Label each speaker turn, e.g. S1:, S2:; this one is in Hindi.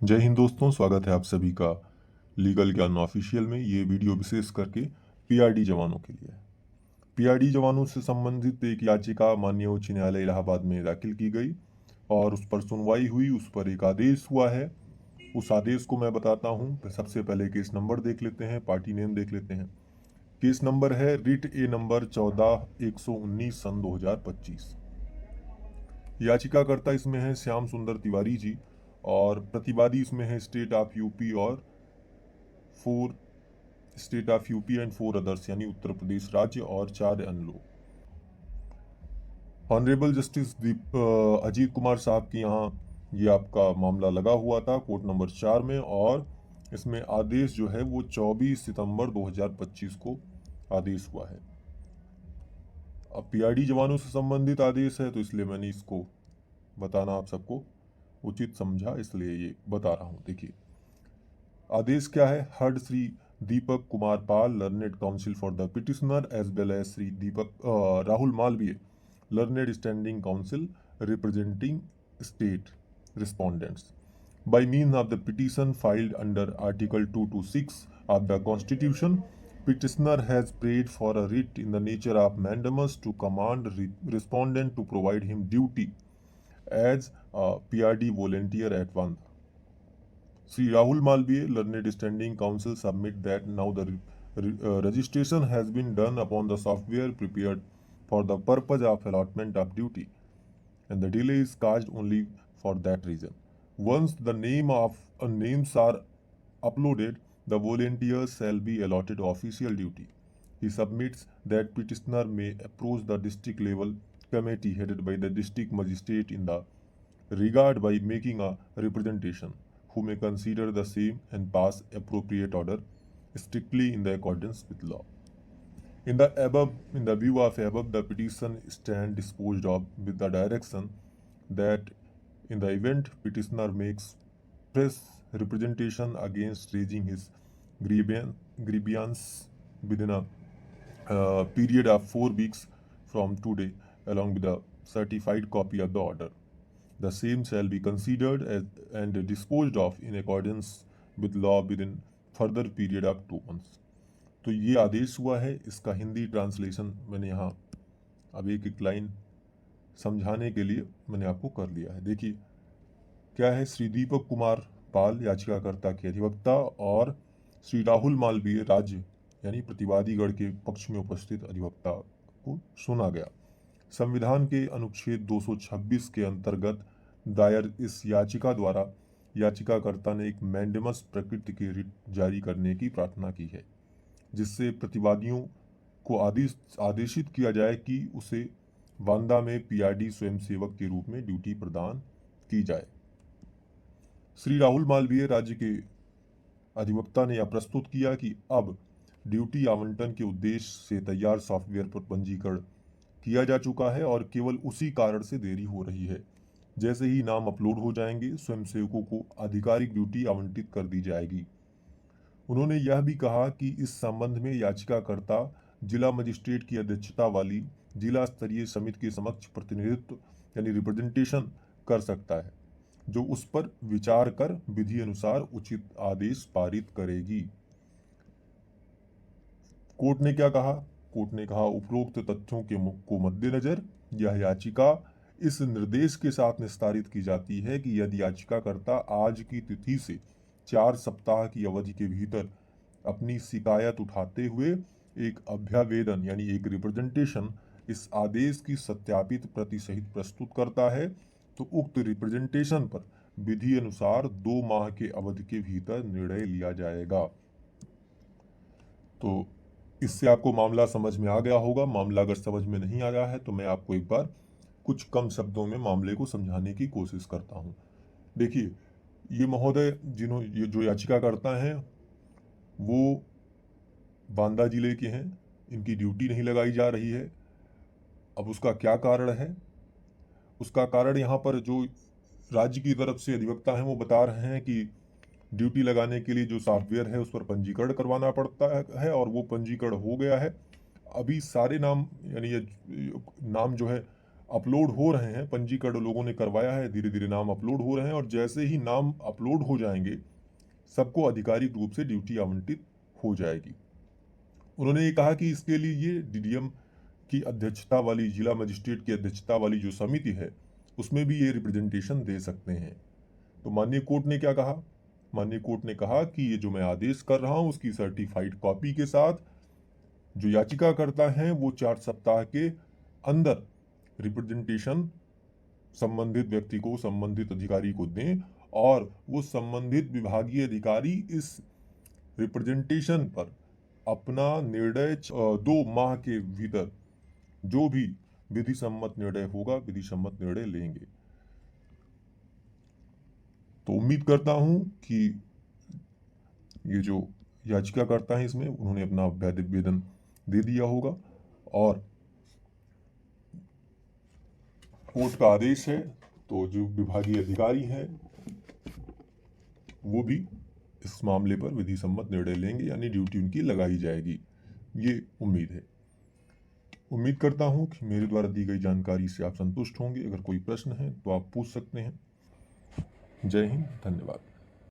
S1: जय हिंद दोस्तों, स्वागत है आप सभी का लीगल ज्ञान ऑफिशियल में। ये वीडियो विशेष करके पीआरडी जवानों के लिए है। पीआरडी जवानों से संबंधित एक याचिका माननीय उच्च न्यायालय इलाहाबाद में दाखिल की गई और उस पर सुनवाई हुई, उस पर एक आदेश हुआ है। उस आदेश को मैं बताता हूँ। सबसे पहले केस नंबर देख लेते हैं, पार्टी नेम देख लेते हैं। केस नंबर है रिट ए नंबर 14-119 सन 2025। याचिकाकर्ता इसमें है श्याम सुंदर तिवारी जी और प्रतिवादी इसमें है स्टेट ऑफ यूपी और four state of UP and four others, यानी उत्तर प्रदेश राज्य और 4 अन्य लोग। ऑनरेबल जस्टिस अजीत कुमार साहब की यहाँ ये आपका मामला लगा हुआ था कोर्ट नंबर 4 में, और इसमें आदेश जो है वो 24 सितंबर 2025 को आदेश हुआ है। अब पीआरडी जवानों से संबंधित आदेश है तो इसलिए मैंने इसको बताना आप सबको उचित समझा, इसलिए ये बता रहा हूँ। देखिए आदेश क्या है। Heard Shri Deepak Kumar Pal, learned counsel for the petitioner, as well as Shri Rahul Malviya, learned standing counsel representing state respondents, by means of the petition filed under Article 226 of the Constitution. Petitioner has prayed for a writ in the nature of mandamus to command respondent to provide him duty as a PRD volunteer at one. Sri Rahul Malviya, learned standing counsel, submit that now the registration has been done upon the software prepared for the purpose of allotment of duty, and the delay is caused only for that reason. Once the names are uploaded, the volunteers shall be allotted official duty. He submits that petitioner may approach the district level committee headed by the district magistrate in the regard by making a representation, who may consider the same and pass appropriate order strictly in the accordance with law. In the view of above, the petition stand disposed of with the direction that in the event petitioner makes press representation against raising his grievance within a period of 4 weeks from today, along with a certified copy of the order, the same shall be considered as and disposed of in accordance with law within further period of 2 months. तो ये आदेश हुआ है। इसका हिंदी ट्रांसलेशन मैंने यहाँ अब एक एक लाइन समझाने के लिए मैंने आपको कर लिया है। देखिए क्या है। श्री दीपक कुमार पाल याचिकाकर्ता के अधिवक्ता और श्री राहुल मालवीय राज्य यानी प्रतिवादीगण के पक्ष में उपस्थित अधिवक्ता को सुना गया। संविधान के अनुच्छेद 226 के अंतर्गत दायर इस याचिका द्वारा याचिकाकर्ता ने एक मैंडेमस प्रकृति की रिट जारी करने की प्रार्थना की है, जिससे प्रतिवादियों को आदेशित किया जाए कि उसे वांदा में पीआरडी स्वयंसेवक के रूप में ड्यूटी प्रदान की जाए। श्री राहुल मालवीय राज्य के अधिवक्ता ने यह प्रस्तुत किया कि अब ड्यूटी आवंटन के उद्देश्य से तैयार सॉफ्टवेयर पर पंजीकरण किया जा चुका है और केवल उसी कारण से देरी हो रही है। जैसे ही नाम अपलोड हो जाएंगे, स्वयंसेवकों को आधिकारिक ड्यूटी आवंटित कर दी जाएगी। उन्होंने यह भी कहा कि इस संबंध में याचिकाकर्ता जिला मजिस्ट्रेट की अध्यक्षता वाली जिला स्तरीय समिति के समक्ष प्रतिनिधित्व यानी रिप्रेजेंटेशन कर सकता है, जो उस पर विचार कर विधि अनुसार उचित आदेश पारित करेगी। कोर्ट ने क्या कहा। कोर्ट ने कहा उपरोक्त तथ्यों को मद्देनजर यह याचिका इस निर्देश के साथ निस्तारित की जाती है कि यदि याचिकाकर्ता आज की तिथि से 4 सप्ताह की अवधि के भीतर अपनी शिकायत उठाते हुए एक अभ्यावेदन यानी एक रिप्रेजेंटेशन इस आदेश की सत्यापित प्रति सहित प्रस्तुत करता है, तो उक्त रिप्रेजेंटेशन पर विधि अनुसार 2 माह के अवधि के भीतर निर्णय लिया जाएगा। तो इससे आपको मामला समझ में आ गया होगा। मामला अगर समझ में नहीं आया है तो मैं आपको एक बार कुछ कम शब्दों में मामले को समझाने की कोशिश करता हूँ। देखिए ये महोदय ये जो याचिकाकर्ता हैं वो बांदा जिले के हैं। इनकी ड्यूटी नहीं लगाई जा रही है। अब उसका क्या कारण है। उसका कारण यहाँ पर जो राज्य की तरफ से अधिवक्ता हैं वो बता रहे हैं कि ड्यूटी लगाने के लिए जो सॉफ्टवेयर है उस पर पंजीकरण करवाना पड़ता है और वो पंजीकरण हो गया है। अभी सारे नाम यानी ये नाम जो है अपलोड हो रहे हैं, पंजीकरण लोगों ने करवाया है, धीरे धीरे नाम अपलोड हो रहे हैं और जैसे ही नाम अपलोड हो जाएंगे सबको आधिकारिक रूप से ड्यूटी आवंटित हो जाएगी। उन्होंने ये कहा कि इसके लिए ये डीडीएम की अध्यक्षता वाली, जिला मजिस्ट्रेट की अध्यक्षता वाली जो समिति है उसमें भी ये रिप्रेजेंटेशन दे सकते हैं। तो माननीय कोर्ट ने क्या कहा? माननीय कोर्ट ने कहा कि ये जो मैं आदेश कर रहा हूं उसकी सर्टिफाइड कॉपी के साथ जो याचिका करता है वो 4 सप्ताह के अंदर रिप्रेजेंटेशन संबंधित व्यक्ति को, संबंधित अधिकारी को दें और वो संबंधित विभागीय अधिकारी इस रिप्रेजेंटेशन पर अपना निर्णय 2 माह के भीतर जो भी विधि सम्मत निर्णय होगा, विधि सम्मत निर्णय लेंगे। तो उम्मीद करता हूं कि ये जो याचिकाकर्ता है इसमें उन्होंने अपना वैध आवेदन दे दिया होगा और कोर्ट का आदेश है तो जो विभागीय अधिकारी हैं वो भी इस मामले पर विधि सम्मत निर्णय लेंगे, यानी ड्यूटी उनकी लगाई जाएगी, ये उम्मीद है। उम्मीद करता हूं कि मेरे द्वारा दी गई जानकारी से आप संतुष्ट होंगे। अगर कोई प्रश्न है तो आप पूछ सकते हैं। जय हिंद, धन्यवाद।